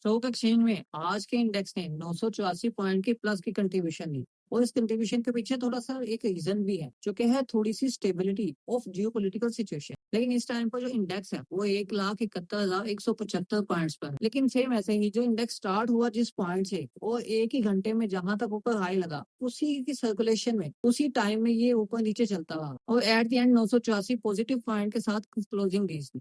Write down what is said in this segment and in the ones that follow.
Stock exchange में आज के इंडेक्स ने 984 पॉइंट की प्लस की कंट्रीब्यूशन दी। और इस कंट्रीब्यूशन के पीछे थोड़ा सा एक रीजन भी है जो कि है थोड़ी सी स्टेबिलिटी ऑफ जियोपॉलिटिकल सिचुएशन। लेकिन इस टाइम पर जो इंडेक्स है वो 1,71,175 पॉइंट्स पर है। लेकिन सेम ऐसे ही जो इंडेक्स स्टार्ट हुआ जिस पॉइंट से वो एक ही घंटे में जहां तक ऊपर हाई लगा उसी की सर्कुलेशन में उसी टाइम में ये ऊपर नीचे चलता रहा और at the end 984 positive point के साथ क्लोजिंग दी।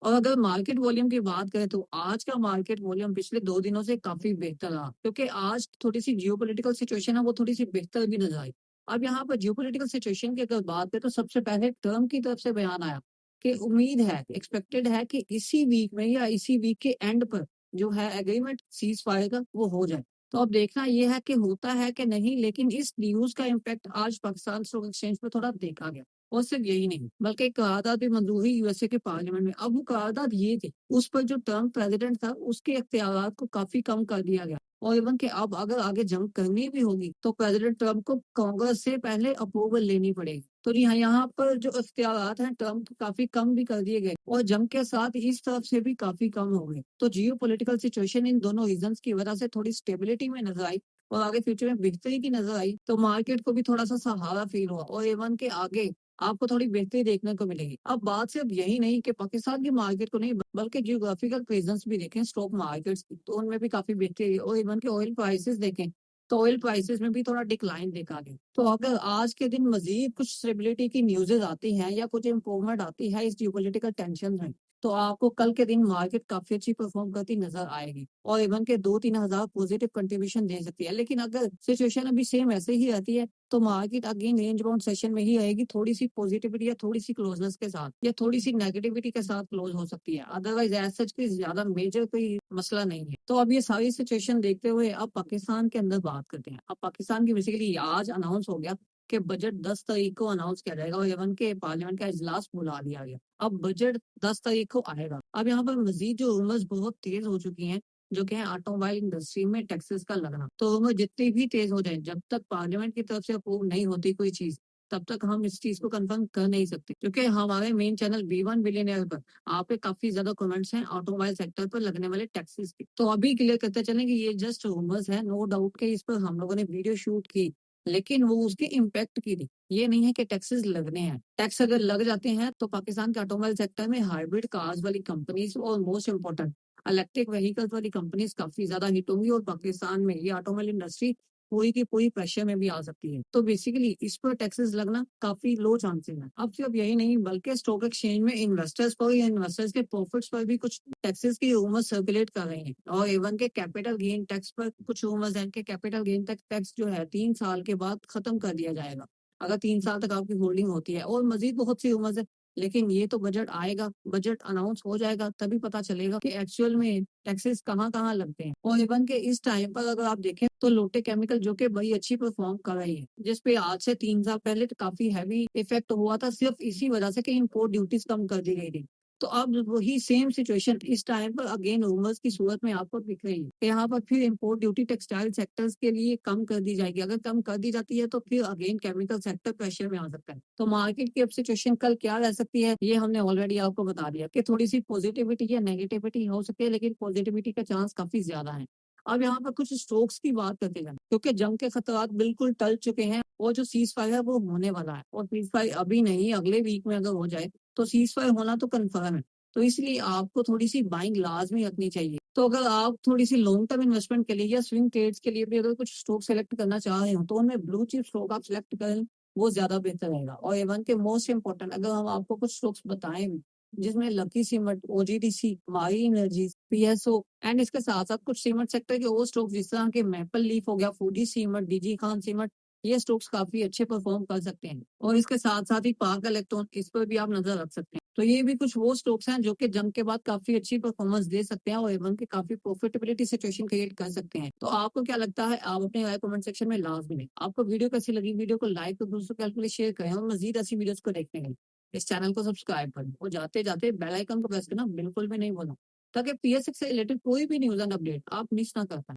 और अगर मार्केट वॉल्यूम की बात करें तो आज का मार्केट वॉल्यूम पिछले 2 दिनों से काफी बेहतर रहा क्योंकि आज थोड़ी सी जियोपॉलिटिकल सिचुएशन है वो थोड़ी सी बेहतर भी नजर आई। अब यहाँ पर जियोपॉलिटिकल सिचुएशन की अगर बात करें तो सबसे पहले ट्रम्प की तरफ से बयान आया कि उम्मीद है एक्सपेक्टेड है कि इसी वीक में या इसी वीक के एंड पर जो है एग्रीमेंट सीज फायर का वो हो जाए। तो अब देखना ये है कि होता है कि नहीं, लेकिन इस न्यूज का इम्पैक्ट आज पाकिस्तान स्टॉक एक्सचेंज पर थोड़ा देखा गया। और सिर्फ यही नहीं बल्कि एक करारदाद भी मंजूर हुई यूएसए के पार्लियामेंट में। अब वो करारदाद ये थी उस पर जो ट्रम्प प्रेसिडेंट था उसके इख्तियारात को काफी कम कर दिया गया। और इवन कि अब अगर आगे जंग करनी भी होगी तो प्रेसिडेंट ट्रम्प को कांग्रेस से पहले अप्रूवल लेनी पड़ेगी। तो यहाँ पर जो इख्तियारात हैं ट्रम्प के काफी कम भी कर दिए गए और जंग के साथ इस तरफ से भी काफी कम हो गए। तो जियो पोलिटिकल सिचुएशन इन दोनों रीजन की वजह से थोड़ी स्टेबिलिटी में नजर आई और आगे फ्यूचर में बेहतरी की नजर आई। तो मार्केट को भी थोड़ा सा सहारा फील हुआ और इवन के आगे आपको थोड़ी बेहतरी देखने को मिलेगी। अब बात सिर्फ यही नहीं कि पाकिस्तान की मार्केट को नहीं बल्कि जियोग्राफिकल प्रेजेंस भी देखें स्टॉक मार्केट्स की, तो उनमें भी काफी बेहतरी है। और इवन के ऑयल प्राइसेस देखें तो ऑयल प्राइसेस में भी थोड़ा डिक्लाइन देखा गया। तो अगर आज के दिन मजीद कुछ स्टेबिलिटी की न्यूज़ेस आती हैं या कुछ इम्प्रूवमेंट आती है इस जियोपॉलिटिकल टेंशन में तो आपको कल के दिन मार्केट काफी अच्छी परफॉर्म करती नजर आएगी और इवन के 2-3 हज़ार पॉजिटिव कंट्रीब्यूशन दे सकती है। लेकिन अगर सिचुएशन अभी सेम ऐसे ही रहती है तो market again range bound session में ही रहेगी, थोड़ी सी पॉजिटिविटी या थोड़ी सी क्लोजनेस के साथ या थोड़ी सी नेगेटिविटी के साथ क्लोज हो सकती है। अदरवाइज एज सच कोई ज्यादा मेजर कोई मसला नहीं है। तो अब ये सारी सिचुएशन देखते हुए अब पाकिस्तान के अंदर बात करते हैं। अब पाकिस्तान की बेसिकली आज अनाउंस हो गया कि बजट 10 तारीख को अनाउंस किया जाएगा और इवन के पार्लियामेंट का इजलास बुला लिया गया। अब बजट 10 तारीख को आएगा। अब यहाँ पर मजीद जो रूमर्स बहुत तेज हो चुकी हैं जो कि है ऑटोमोबाइल इंडस्ट्री में टैक्सेस का लगना। तो रूमर जितनी भी तेज हो जाए जब तक पार्लियामेंट की तरफ से अप्रूव नहीं होती कोई चीज तब तक हम इस चीज को कंफर्म कर नहीं सकते क्योंकि हमारे मेन चैनल B1 बिलियनियर पर आप पे काफी ज्यादा कमेंट्स हैं ऑटोमोबाइल सेक्टर पर लगने वाले टैक्सेस की। तो अभी क्लियर करते चलें कि ये जस्ट रूमर्स है, नो डाउट के इस पर हम लोगों ने वीडियो शूट की लेकिन वो उसके इम्पैक्ट की थी। ये नहीं है कि टैक्सेस लगने हैं। टैक्स अगर लग जाते हैं तो पाकिस्तान के ऑटोमोबाइल सेक्टर में हाइब्रिड कार्स वाली कंपनीज और मोस्ट इम्पोर्टेंट इलेक्ट्रिक व्हीकल्स वाली कंपनीज काफी ज्यादा हिट होंगी और पाकिस्तान में ये ऑटोमोबाइल इंडस्ट्री पूरी की पूरी प्रेशर में भी आ सकती है। तो बेसिकली इस पर टैक्सेस लगना काफी लो चांसेस है। अब सिर्फ यही नहीं बल्कि स्टॉक एक्सचेंज में इन्वेस्टर्स पर या इन्वेस्टर्स के प्रॉफिट्स पर भी कुछ टैक्सेस की रूमर्स सर्कुलेट कर रहे हैं। और इवन के कैपिटल गेन टैक्स पर कुछ रूमर्स हैं कि कैपिटल गेन टैक्स जो है 3 साल के बाद खत्म कर दिया जाएगा अगर 3 साल तक आपकी होल्डिंग होती है। और मजीद बहुत सी रूमर्स है लेकिन ये तो बजट आएगा, बजट अनाउंस हो जाएगा तभी पता चलेगा कि एक्चुअल में टैक्सेस कहाँ कहाँ लगते हैं। और इवन के इस टाइम पर अगर आप देखें तो लोटे केमिकल जो कि बड़ी अच्छी परफॉर्म कर रही है जिसपे आज से 3 साल पहले तो काफी हैवी इफेक्ट हुआ था सिर्फ इसी वजह से कि इम्पोर्ट ड्यूटीज कम कर दी गई थी। तो अब वही सेम सिचुएशन इस टाइम पर अगेन रूमर्स की सूरत में आपको दिख रही है कि यहाँ पर फिर इम्पोर्ट ड्यूटी टेक्सटाइल सेक्टर्स के लिए कम कर दी जाएगी। अगर कम कर दी जाती है तो फिर अगेन केमिकल सेक्टर प्रेशर में आ सकता है। तो मार्केट की अब सिचुएशन कल क्या रह सकती है ये हमने ऑलरेडी आपको बता दिया कि थोड़ी सी पॉजिटिविटी या नेगेटिविटी हो सकती है लेकिन पॉजिटिविटी का चांस काफी ज्यादा है। अब यहाँ पर कुछ स्ट्रोक्स की बात करते हैं क्योंकि जंग के खतरात बिल्कुल टल चुके हैं और जो सीज फायर है वो होने वाला है। और सीज फायर अभी नहीं अगले वीक में अगर हो जाए तो सीज फायर होना तो कन्फर्म है। तो इसलिए आपको थोड़ी सी बाइंग लाजमी रखनी चाहिए। तो अगर आप थोड़ी सी लॉन्ग टर्म इन्वेस्टमेंट के लिए या स्विंग ट्रेड्स के लिए भी अगर कुछ स्टॉक सेलेक्ट करना चाह रहे हो तो उनमें ब्लू चिप स्टॉक आप सिलेक्ट करें वो ज्यादा बेहतर रहेगा। और इवन के मोस्ट इंपॉर्टेंट अगर हम आपको कुछ स्टॉक्स बताएं भी जिसमें lucky cement, OGDC, my energy, PSO and इसके साथ साथ कुछ सीमेंट सेक्टर के और स्टॉक्स जिस तरह के मैपल लीफ हो गया, foodie cement, DG Khan cement, ये स्टॉक्स काफी अच्छे परफॉर्म कर सकते हैं। और इसके साथ साथ ही पार्क इलेक्ट्रॉन इस पर भी आप नजर रख सकते हैं। तो ये भी कुछ वो स्टॉक्स हैं जो कि जंग के बाद काफी अच्छी परफॉर्मेंस दे सकते हैं और एवन के काफी प्रॉफिटेबिलिटी सिचुएशन क्रिएट कर सकते हैं। तो आपको क्या लगता है आप अपने राय कमेंट सेक्शन में लाजमी दें। आपको वीडियो कैसी लगी, वीडियो को लाइक और दूसरों के लिए शेयर करें और मजीद ऐसी वीडियोस को देखने के लिए इस चैनल को सब्सक्राइब करें और जाते जाते बेल आइकन को प्रेस करना बिल्कुल भी नहीं भूलना ताकि PSX से रिलेटेड कोई भी न्यूज एंड अपडेट आप मिस ना कर पाए।